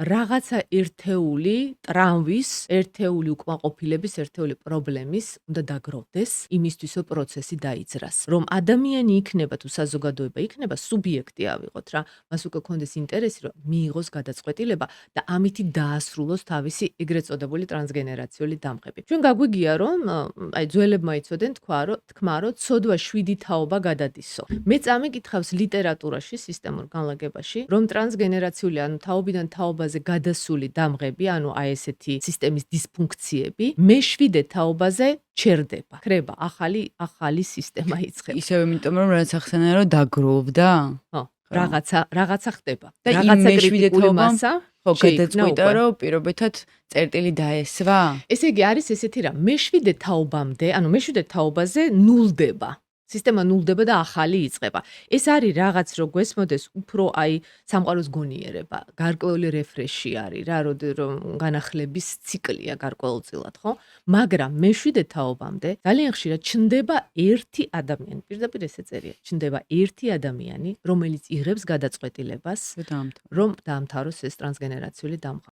რაღაცა ერთეული ტრამვის, ერთეული უკმაყოფილების, ერთეული პრობლემის უნდა დაგროვდეს იმისთვის, რომ პროცესი დაიძრას. რომ ადამიანი იქნება თუ საზოგადოება იქნება, სუბიექტი ავიღოთ რა, მას უკვე ქონდეს ინტერესი, რომ მიიღოს გადაწყვეტილება და ამითი დაასრულოს თავისი ეგრეთ წოდებული ტრანსგენერაციული დამღები. ჩვენ გაგვიგია, რომ აი ძველებმა იცოდნენ თქმა, რომ ცოდვა 7 თაობა გადადისო. მე წამიკითხავს ლიტერატურაში, სისტემურ განლაგებაში, რომ ტრანსგენერაციული, ანუ თაობიდან თაობაზე გადასული დამღები, ანუ აი ესეთი სისტემის დისფუნქციები, მე-7 თაობაზე ჩერდება. ხდება ახალი სისტემა იწყება. ისევ იმიტომ რომ რაც ახსენე რომ დაგროვდა? ხო, რაღაცა ხდება. და რაღაცა იმ მე-7 კრიტიკული თაობამ მასა ხო შეიქმნა გადაწყვიტა უკვე. რომ პირობითად წერტილი დაესვა? ესე იგი არის ესეთი რა, მე-7 თაობამდე, ანუ მე-7 თაობაზე ნულდება. სისტემა ნულდება და ახალი იწყება. ეს არის რაღაც რო გვესმოდეს უფრო აი სამყაროს გონიერება, გარკვეული რეფრეში არის რა, რომ განახლების ციკლია გარკვეულწილად, ხო? მაგრამ მე-7 თაობამდე ძალიან ხშირად ჩნდება ერთი ადამიანი, პირდაპირ ესე წერია, ჩნდება ერთი ადამიანი, რომელიც იღებს გადაწყვეტილებას, რომ დაამთავროს ეს ტრანსგენერაციული დამღა.